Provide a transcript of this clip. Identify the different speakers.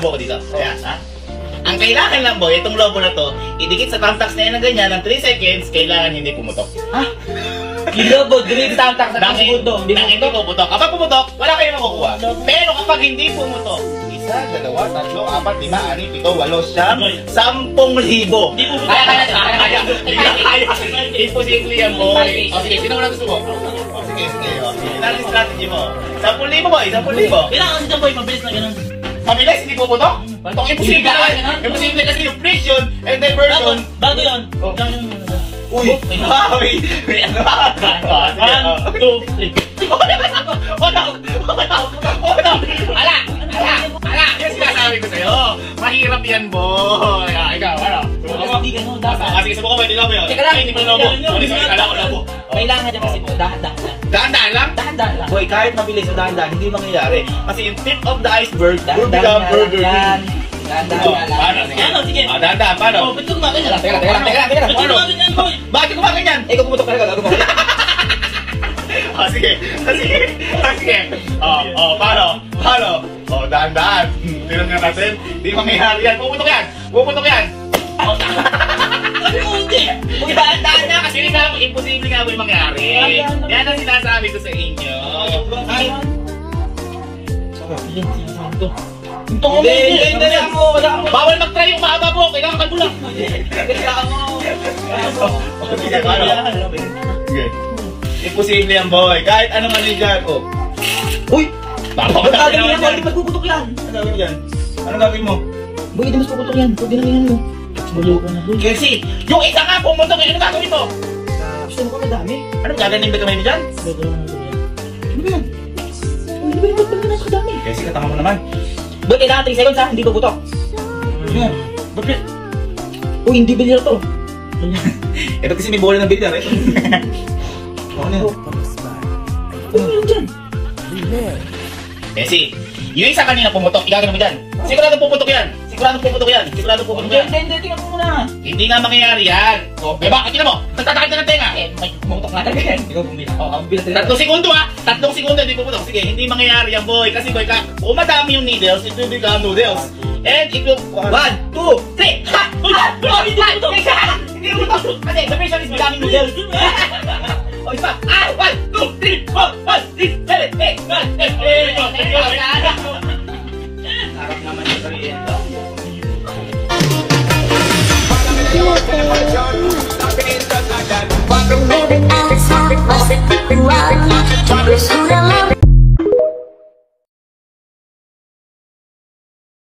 Speaker 1: labo ko dito. Ayan, ha? Ang kailangan lang, boy, itong lobo na to, idikit sa thumbtacks na yan ng ganyan, ng 3 seconds, kailangan hindi pumutok.
Speaker 2: Ha? Yung lobo, dinit thumbtacks sa segundo.
Speaker 1: Hindi pumutok. Kapag pumutok, wala kayong makukuha. Pero kapag hindi pumutok, 1, 2, 3, 4, 5, 6, 7, 8, 9, 10, 11, 10,000.
Speaker 2: Hindi pumutok.
Speaker 1: Kaya. Imposible yan, boy. O sige, sino mo na gusto mo? O sige. Ano yung strategy mo? 10,000, boy, 10,000.
Speaker 2: Kailangan kasi dyan, boy, mabilis na ganun.
Speaker 1: Mabilis, hindi pumutok? Itong imposible na. Imposible kasi yung friction and diversion.
Speaker 2: Bago yun.
Speaker 1: Uy! May ano ba?
Speaker 2: 1, 2, 3.
Speaker 1: Ala! Yan sinasabi ko sa'yo. Mahirap yan, boy. Ikaw, ano?
Speaker 2: Hindi ganun, dapat.
Speaker 1: Sige, subukan mo, hindi lobo yun.
Speaker 2: Teka lang.
Speaker 1: Hindi mo lobo. Kala ko lobo.
Speaker 2: Kailangan dyan kasi dahan-dahan lang.
Speaker 1: Dahan-dahan lang?
Speaker 2: Dahan-dahan lang.
Speaker 1: Boy, kahit mabilis o dahan-dahan, hindi mangyayari. Kasi yung tip of the iceberg will
Speaker 2: Dahan-dahan
Speaker 1: become Burger
Speaker 2: lang.
Speaker 1: King.
Speaker 2: Dahan-dahan lang.
Speaker 1: Paano? Sige.
Speaker 2: Ano, sige.
Speaker 1: Dahan-dahan, paano?
Speaker 2: Ba't ko gumaganyan?
Speaker 1: Teka lang.
Speaker 2: Ba't ko gumaganyan, boy?
Speaker 1: Bakit gumaganyan?
Speaker 2: Ikaw pumutok talaga, gago mo.
Speaker 1: Sige. Paano? Dahan-dahan. Tingnan nga natin. Di mangyayari yan. Puputok yan.
Speaker 2: Sabi mo hindi.
Speaker 1: Kung dahan-dahan na kasi imposible nga yung mangyari. Yan ang sinasabi ko sa inyo. Hindi mo. Bawal mag-try yung mahaba po. Kailangan kalbo lang.
Speaker 2: Kailangan mo.
Speaker 1: Sige, paano? Sige. Imposible yan, boy. Kahit anong ano dyan. Uy! Baka
Speaker 2: Gagawin yan, boy. Di mas puputok yan.
Speaker 1: Ano gagawin dyan? Ano gagawin mo?
Speaker 2: Boy, di mas puputok yan. Pag ginalingan mo. Bulo ka na, boy.
Speaker 1: Kasi, yung isa nga pumutok, ano gagawin mo?
Speaker 2: Gusto mo kami dami.
Speaker 1: Anong gaganin ba kamay mo dyan?
Speaker 2: Ano yan? Uy, di ba yung pagpagin na sa dami?
Speaker 1: Kasi katanga mo naman.
Speaker 2: Boy, kailangan 3 seconds ha, hindi puputok.
Speaker 1: Bakit?
Speaker 2: Uy, hindi bilyar to.
Speaker 1: Ito kasi may bola ng bilyar eh. Ano
Speaker 2: Ano dyan?
Speaker 1: Kasi, yung isa kanina pumutok, igagano mo dyan. Siguradong puputok yan.
Speaker 2: Hindi, tingnan mo muna.
Speaker 1: Hindi nga mangyayari yan. Bakit yun mo? Nagtatakit na ng tenga.
Speaker 2: May pumutok nga talaga yan. Ikaw bumila. Ang bilang talaga.
Speaker 1: 3 segundo ha. 3 segundo hindi puputok. Sige, hindi mangyayari yan, boy. Kasi boy, kung madami yung needles, it will become noodles. And it will... 1, 2, 3! Ha! Hindi puputok! Hindi puputok! Kasi the mission is becoming noodles. O, isa. 1, 2,